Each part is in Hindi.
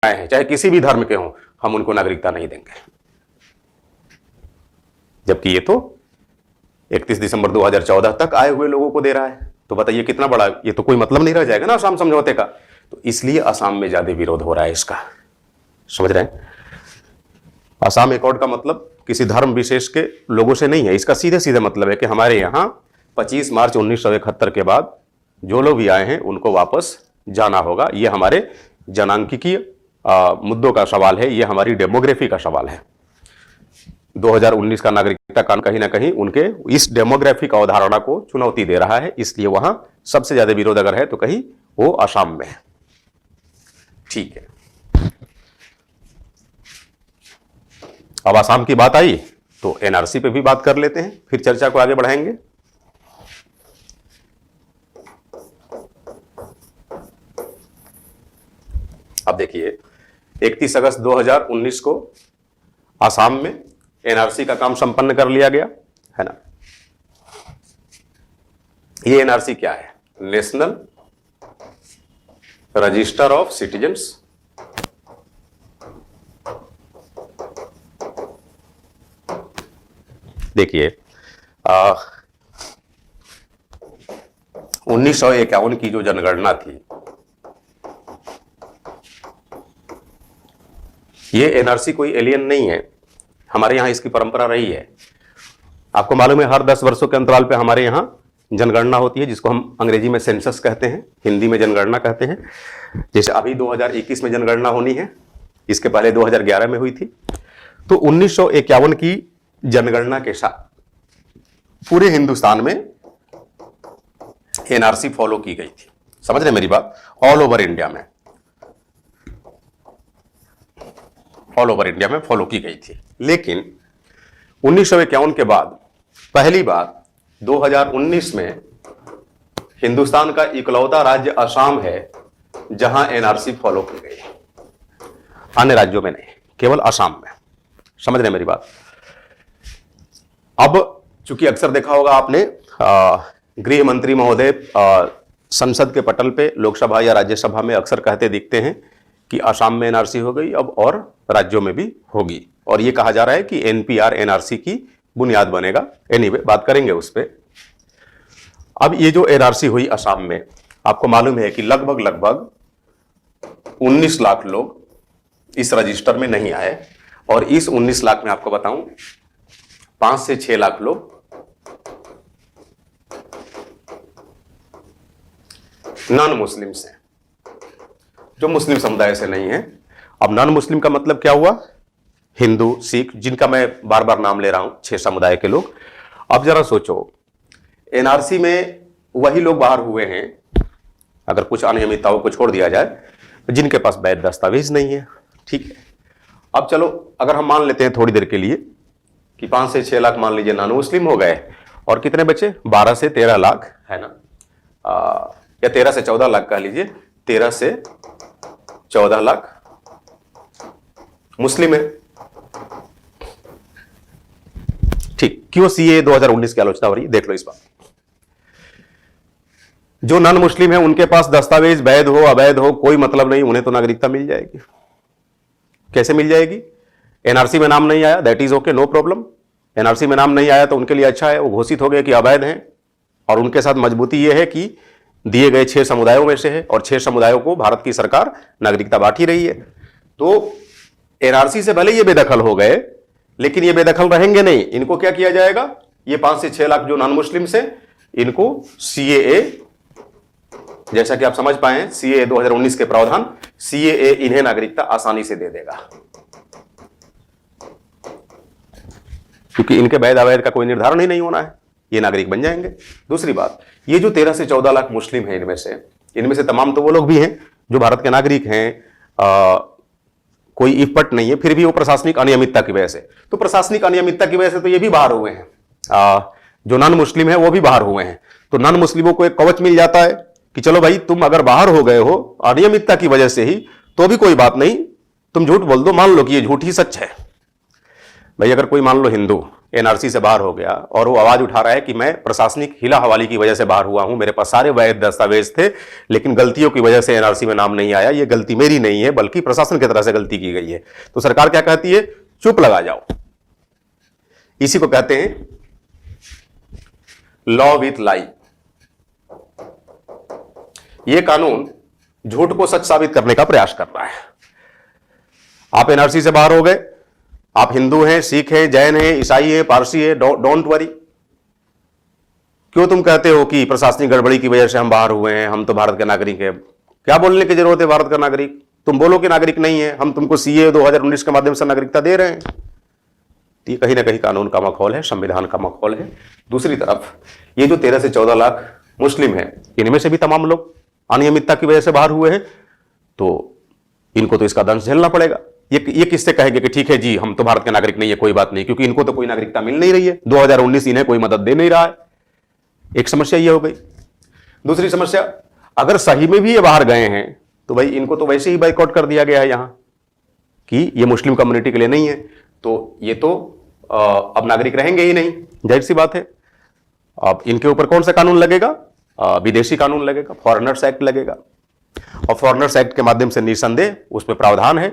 आए हैं, चाहे किसी भी धर्म के हों, हम उनको नागरिकता नहीं देंगे। जबकि ये तो 31 दिसंबर 2014 तक आए हुए लोगों को दे रहा है। तो बताइए कितना बड़ा, ये तो कोई मतलब नहीं रह जाएगा ना असम समझौते का। तो इसलिए असम में ज्यादा विरोध हो रहा है इसका, समझ रहे हैं। असम एकॉर्ड का मतलब किसी धर्म विशेष के लोगों से नहीं है, इसका सीधे सीधे मतलब है कि हमारे यहां 25 मार्च 1971 के बाद जो लोग भी आए हैं उनको वापस जाना होगा। ये हमारे जनांकिकीय मुद्दों का सवाल है, ये हमारी डेमोग्राफी का सवाल है। 2019 का नागरिकता कानून कहीं ना कहीं उनके इस डेमोग्राफिक अवधारणा को चुनौती दे रहा है, इसलिए वहां सबसे ज्यादा विरोध अगर है तो कहीं वो असम में है। ठीक है, अब असम की बात आई तो एनआरसी पे भी बात कर लेते हैं, फिर चर्चा को आगे बढ़ाएंगे। अब देखिए 31 अगस्त 2019 को असम में एनआरसी का काम संपन्न कर लिया गया है ना। ये एनआरसी क्या है? National register of citizens. देखिए 1951 की जो जनगणना थी, ये एनआरसी कोई एलियन नहीं है, हमारे यहां इसकी परंपरा रही है। आपको मालूम है हर 10 वर्षों के अंतराल पे हमारे यहां जनगणना होती है, जिसको हम अंग्रेजी में सेंसस कहते हैं, हिंदी में जनगणना कहते हैं। जैसे अभी 2021 में जनगणना होनी है, इसके पहले 2011 में हुई थी। तो 1951 की जनगणना के साथ पूरे हिंदुस्तान में एनआरसी फॉलो की गई थी। समझ रहे मेरी बात? ऑल ओवर इंडिया में, ऑल ओवर इंडिया में फॉलो की गई थी। लेकिन 1951 के बाद पहली बार 2019 में हिंदुस्तान का इकलौता राज्य असम है जहां एनआरसी फॉलो की गई, अन्य राज्यों में नहीं, केवल असम में। समझ रहे मेरी बात? अब चूंकि अक्सर देखा होगा आपने गृह मंत्री महोदय संसद के पटल पे लोकसभा या राज्यसभा में अक्सर कहते दिखते हैं कि असम में एनआरसी हो गई, अब और राज्यों में भी होगी, और ये कहा जा रहा है कि एनपीआर एनआरसी की बुनियाद बनेगा। एनीवे, बात करेंगे उस पे। अब ये जो एनआरसी हुई असम में, आपको मालूम है कि लगभग 19 लाख लोग इस रजिस्टर में नहीं आए, और इस 19 लाख में आपको बताऊं 5 से 6 लाख लोग नॉन मुस्लिम्स हैं, जो मुस्लिम समुदाय से नहीं है। अब नॉन मुस्लिम का मतलब क्या हुआ? हिंदू, सिख, जिनका मैं बार बार नाम ले रहा हूं, 6 समुदाय के लोग। अब जरा सोचो, एनआरसी में वही लोग बाहर हुए हैं, अगर कुछ अनियमितताओं को छोड़ दिया जाए, जिनके पास वैध दस्तावेज नहीं है। ठीक है, अब चलो अगर हम मान लेते हैं थोड़ी देर के लिए कि 5 से 6 लाख मान लीजिए नॉन मुस्लिम हो गए, और कितने बचे? 12 से 13 लाख, है ना, या 13 से 14 लाख कह लीजिए, 13 से 14 लाख मुस्लिम है। ठीक, क्यों सीए 2019 की आलोचना हो रही है? देख लो इस बात। जो नॉन मुस्लिम है उनके पास दस्तावेज वैध हो अवैध हो कोई मतलब नहीं, उन्हें तो नागरिकता मिल जाएगी। कैसे मिल जाएगी? एनआरसी में नाम नहीं आया, that is okay, no problem. NRC में नाम नहीं आया तो उनके लिए अच्छा है, वो घोषित हो गए कि अवैध हैं, और उनके साथ मजबूती यह है कि दिए गए 6 समुदायों में से है, और 6 समुदायों को भारत की सरकार नागरिकता बांट ही रही है। तो एनआरसी से भले ये बेदखल हो गए, लेकिन ये बेदखल रहेंगे नहीं। इनको क्या किया जाएगा? ये 5 से 6 लाख जो नॉन मुस्लिम से, इनको सीएए, जैसा कि आप समझ पाए, सीएए 2019 के प्रावधान, सीएए इन्हें नागरिकता आसानी से दे देगा, क्योंकि इनके वैध अवैध का कोई निर्धारण ही नहीं होना है, ये नागरिक बन जाएंगे। दूसरी बात, ये जो 13 से 14 लाख मुस्लिम हैं, इनमें से तमाम तो वो लोग भी हैं जो भारत के नागरिक हैं, कोई इफपट नहीं है, फिर भी वो प्रशासनिक अनियमितता की वजह से, तो प्रशासनिक अनियमितता की वजह से तो ये भी बाहर हुए हैं। जो नॉन मुस्लिम है वो भी बाहर हुए हैं, तो नॉन मुस्लिमों को एक कवच मिल जाता है कि चलो भाई, तुम अगर बाहर हो गए हो अनियमितता की वजह से ही, तो भी कोई बात नहीं, तुम झूठ बोल दो, मान लो कि ये झूठ ही सच है। भाई अगर कोई मान लो हिंदू एनआरसी से बाहर हो गया और वो आवाज उठा रहा है कि मैं प्रशासनिक हिला हवाली की वजह से बाहर हुआ हूं, मेरे पास सारे वैध दस्तावेज थे लेकिन गलतियों की वजह से एनआरसी में नाम नहीं आया, ये गलती मेरी नहीं है बल्कि प्रशासन की तरफ से गलती की गई है, तो सरकार क्या कहती है? चुप लगा जाओ। इसी को कहते हैं लॉ विथ लाई। ये कानून झूठ को सच साबित करने का प्रयास कर रहा है। आप एनआरसी से बाहर हो गए, आप हिंदू हैं, सिख हैं, जैन हैं, ईसाई हैं, पारसी हैं, डोंट वरी। क्यों तुम कहते हो कि प्रशासनिक गड़बड़ी की वजह से हम बाहर हुए हैं, हम तो भारत के नागरिक हैं? क्या बोलने की जरूरत है भारत का नागरिक? तुम बोलो कि नागरिक नहीं है, हम तुमको सीए 2019 के माध्यम से नागरिकता दे रहे हैं। तो ये कहीं ना कहीं कानून का मखौल है, संविधान का मखौल है। दूसरी तरफ ये जो 13 से 14 लाख मुस्लिम हैं, इनमें से भी तमाम लोग अनियमितता की वजह से बाहर हुए हैं, तो इनको तो इसका दंश झेलना पड़ेगा। ये किससे कहेंगे कि ठीक है जी हम तो भारत के नागरिक नहीं है, कोई बात नहीं, क्योंकि इनको तो कोई नागरिकता मिल नहीं रही है, 2019 इन्हें कोई मदद दे नहीं रहा है। एक समस्या ये हो गई। दूसरी समस्या, अगर सही में भी ये बाहर गए हैं तो भाई इनको तो वैसे ही बाइकआउट कर दिया गया है यहां कि ये मुस्लिम कम्युनिटी के लिए नहीं है, तो ये तो अब नागरिक रहेंगे ही नहीं, जाहिर सी बात है। अब इनके ऊपर कौन सा कानून लगेगा? विदेशी कानून लगेगा, फॉरेनर्स एक्ट लगेगा। और फॉरेनर्स एक्ट के माध्यम से निसंदेह उसमें प्रावधान है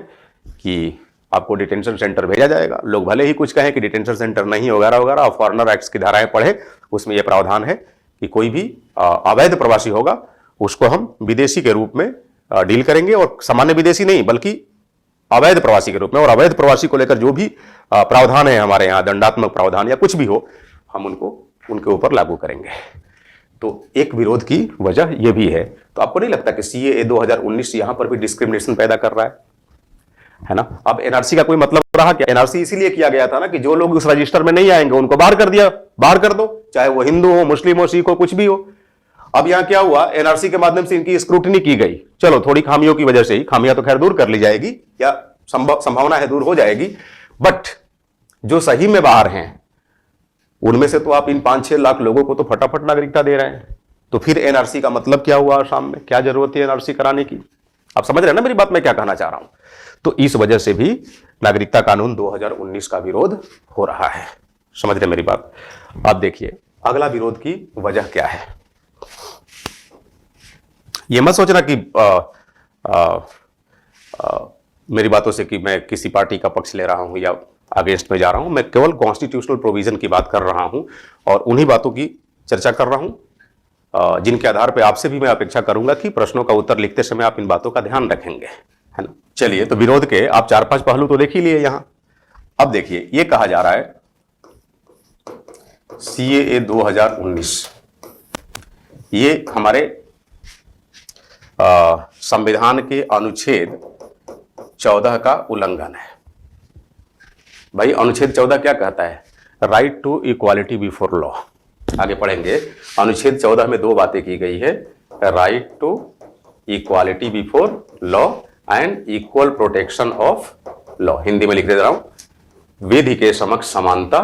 कि आपको डिटेंशन सेंटर भेजा जाएगा। लोग भले ही कुछ कहें कि डिटेंशन सेंटर नहीं वगैरह वगैरह, और फॉरेनर एक्ट्स की धाराएं पढ़े, उसमें यह प्रावधान है कि कोई भी अवैध प्रवासी होगा उसको हम विदेशी के रूप में डील करेंगे, और सामान्य विदेशी नहीं बल्कि अवैध प्रवासी के रूप में। और अवैध प्रवासी को लेकर जो भी प्रावधान है हमारे यहाँ, दंडात्मक प्रावधान या कुछ भी हो, हम उनको उनके ऊपर लागू करेंगे। तो एक विरोध की वजह यह भी है। तो आपको नहीं लगता कि सीएए 2019 यहां पर भी डिस्क्रिमिनेशन पैदा कर रहा है ना? अब एनआरसी का कोई मतलब रहा क्या? एनआरसी इसीलिए किया गया था ना कि जो लोग उस रजिस्टर में नहीं आएंगे उनको बाहर कर दिया, बाहर कर दो, चाहे वो हिंदू हो, मुस्लिम हो, सिख हो, कुछ भी हो। अब यहां क्या हुआ? एनआरसी के माध्यम से इनकी स्क्रूटनी की गई। चलो थोड़ी खामियों की वजह से ही, खामियां तो खैर दूर कर ली जाएगी या संभावना है दूर हो जाएगी, बट जो सही में बाहर हैं उनमें से तो आप इन 5-6 लाख लोगों को तो फटाफट नागरिकता दे रहे हैं। तो फिर एनआरसी का मतलब क्या हुआ? आसाम में क्या जरूरत है एनआरसी कराने की? आप समझ रहे हैं ना मेरी बात, मैं क्या कहना चाह रहा हूं? तो इस वजह से भी नागरिकता कानून 2019 का विरोध हो रहा है। समझ रहे मेरी बात? आप देखिए अगला विरोध की वजह क्या है। यह मत सोचना कि मेरी बातों से कि मैं किसी पार्टी का पक्ष ले रहा हूं या अगेंस्ट में जा रहा हूं। मैं केवल कॉन्स्टिट्यूशनल प्रोविजन की बात कर रहा हूं और उन्हीं बातों की चर्चा कर रहा हूं जिनके आधार पर आपसे भी मैं अपेक्षा करूंगा कि प्रश्नों का उत्तर लिखते समय आप इन बातों का ध्यान रखेंगे, है ना? चलिए, तो विरोध के आप 4-5 पहलू तो देख ही लिए यहां। अब देखिए, ये कहा जा रहा है सीएए 2019 ये हमारे संविधान के अनुच्छेद 14 का उल्लंघन है। भाई अनुच्छेद 14 क्या कहता है? Right to equality before law. आगे पढ़ेंगे। अनुच्छेद 14 में 2 बातें की गई है, right to equality before law and equal protection of law. Hindi में लिख दे रहा हूं, विधि के समक्ष समानता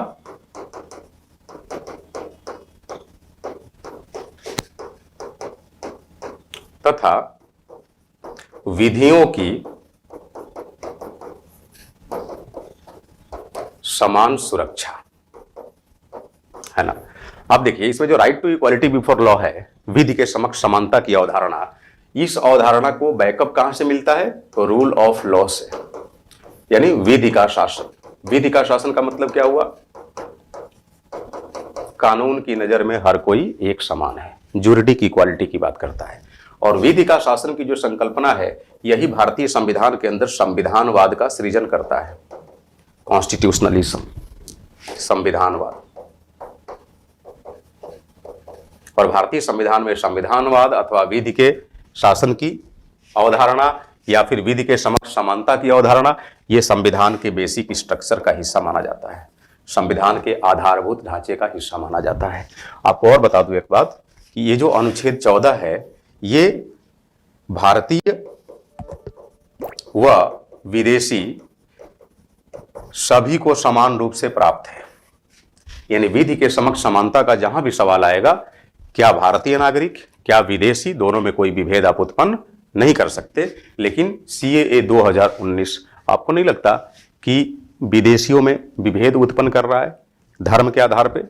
तथा विधियों की समान सुरक्षा, है ना? अब देखिए, इसमें जो right to equality before law है, विधि के समक्ष समानता की अवधारणा, इस अवधारणा को बैकअप कहां से मिलता है? तो रूल ऑफ लॉ से, यानी विधि का शासन। विधि का शासन का मतलब क्या हुआ? कानून की नजर में हर कोई एक समान है, ज्यूरिडिक इक्वालिटी की बात करता है। और विधि का शासन की जो संकल्पना है, यही भारतीय संविधान के अंदर संविधानवाद का सृजन करता है। कॉन्स्टिट्यूशनलिज्म, संविधानवाद। और भारतीय संविधान में संविधानवाद अथवा विधि के शासन की अवधारणा या फिर विधि के समक्ष समानता की अवधारणा, यह संविधान के बेसिक स्ट्रक्चर का हिस्सा माना जाता है, संविधान के आधारभूत ढांचे का हिस्सा माना जाता है। आपको और बता दूं एक बात कि ये जो अनुच्छेद 14 है, ये भारतीय व विदेशी सभी को समान रूप से प्राप्त है। यानी विधि के समक्ष समानता का जहां भी सवाल आएगा, क्या भारतीय नागरिक क्या विदेशी, दोनों में कोई भी भेद आप उत्पन्न नहीं कर सकते। लेकिन सीएए 2019 आपको नहीं लगता कि विदेशियों में विभेद उत्पन्न कर रहा है? धर्म के आधार पे,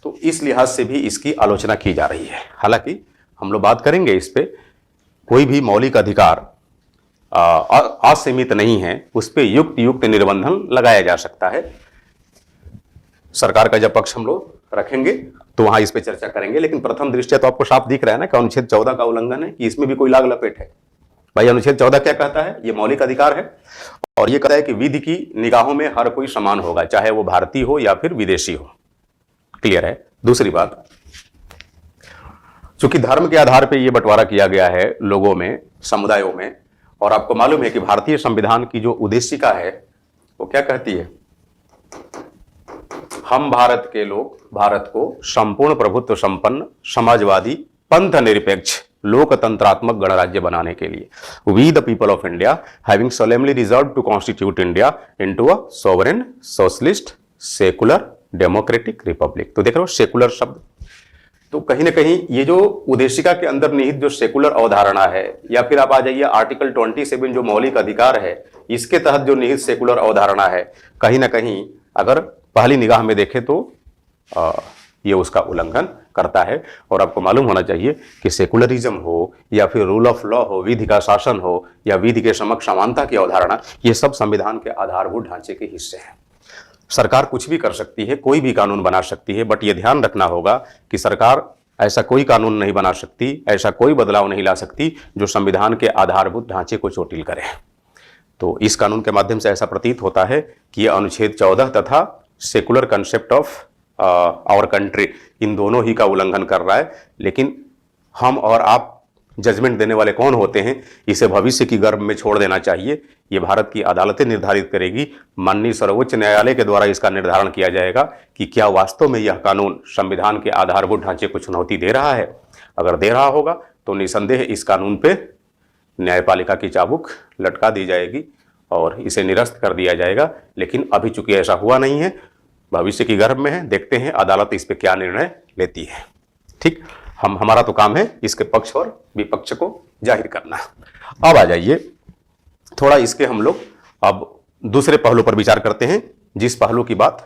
तो इस लिहाज से भी इसकी आलोचना की जा रही है। हालांकि हम लोग बात करेंगे इस पे, कोई भी मौलिक अधिकार असीमित नहीं है, उस पर युक्त युक्त निर्बंधन लगाया जा सकता है। सरकार का जब पक्ष हम लोग रखेंगे तो वहां इस पे चर्चा करेंगे, लेकिन प्रथम दृष्टया तो आपको साफ दिख रहा है ना कि अनुच्छेद 14 का उल्लंघन है, कि इसमें भी कोई लाग लपेट है। भाई अनुच्छेद 14 क्या कहता है? ये मौलिक अधिकार है और ये कहता है कि विधि की निगाहों में हर कोई समान होगा, चाहे वो भारतीय हो या फिर विदेशी हो। क्लियर है? दूसरी बात, चूंकि धर्म के आधार पर यह बंटवारा किया गया है लोगों में, समुदायों में, और आपको मालूम है कि भारतीय संविधान की जो उद्देशिका है वो क्या कहती है? हम भारत के लोग भारत को संपूर्ण प्रभुत्व संपन्न, समाजवादी, पंथ निरपेक्ष, लोकतंत्रात्मक गणराज्य बनाने के लिए, we the people of India having solemnly resolved to constitute India into a sovereign, socialist, secular, democratic republic. तो देख रहे हो सेकुलर शब्द, तो कहीं ना कहीं ये जो उद्देशिका के अंदर निहित जो सेकुलर अवधारणा है, या फिर आप आ जाइए आर्टिकल 27 जो मौलिक अधिकार है, इसके तहत जो निहित सेकुलर अवधारणा है, कहीं ना कहीं अगर पहली निगाह में देखें तो ये उसका उल्लंघन करता है। और आपको मालूम होना चाहिए कि सेकुलरिज्म हो या फिर रूल ऑफ लॉ हो, विधि का शासन हो, या विधि के समक्ष समानता की अवधारणा, ये सब संविधान के आधारभूत ढांचे के हिस्से हैं। सरकार कुछ भी कर सकती है, कोई भी कानून बना सकती है, बट ये ध्यान रखना होगा कि सरकार ऐसा कोई कानून नहीं बना सकती, ऐसा कोई बदलाव नहीं ला सकती जो संविधान के आधारभूत ढांचे को चोटिल करे। तो इस कानून के माध्यम से ऐसा प्रतीत होता है कि यह अनुच्छेद 14 तथा secular concept of our country, इन दोनों ही का उल्लंघन कर रहा है। लेकिन हम और आप जजमेंट देने वाले कौन होते हैं, इसे भविष्य की गर्भ में छोड़ देना चाहिए। ये भारत की अदालतें निर्धारित करेगी, माननीय सर्वोच्च न्यायालय के द्वारा इसका निर्धारण किया जाएगा कि क्या वास्तव में यह कानून संविधान के आधारभूत ढांचे को चुनौती दे रहा है। अगर दे रहा होगा तो निसंदेह इस कानून पे न्यायपालिका की चाबुक लटका दी जाएगी और इसे निरस्त कर दिया जाएगा। लेकिन अभी चूंकि ऐसा हुआ नहीं है, भविष्य की गर्भ में है, देखते हैं अदालत इस पे क्या निर्णय लेती है। ठीक, हमारा तो काम है इसके पक्ष और विपक्ष को जाहिर करना। अब आ जाइए थोड़ा इसके हम लोग अब दूसरे पहलू पर विचार करते हैं, जिस पहलू की बात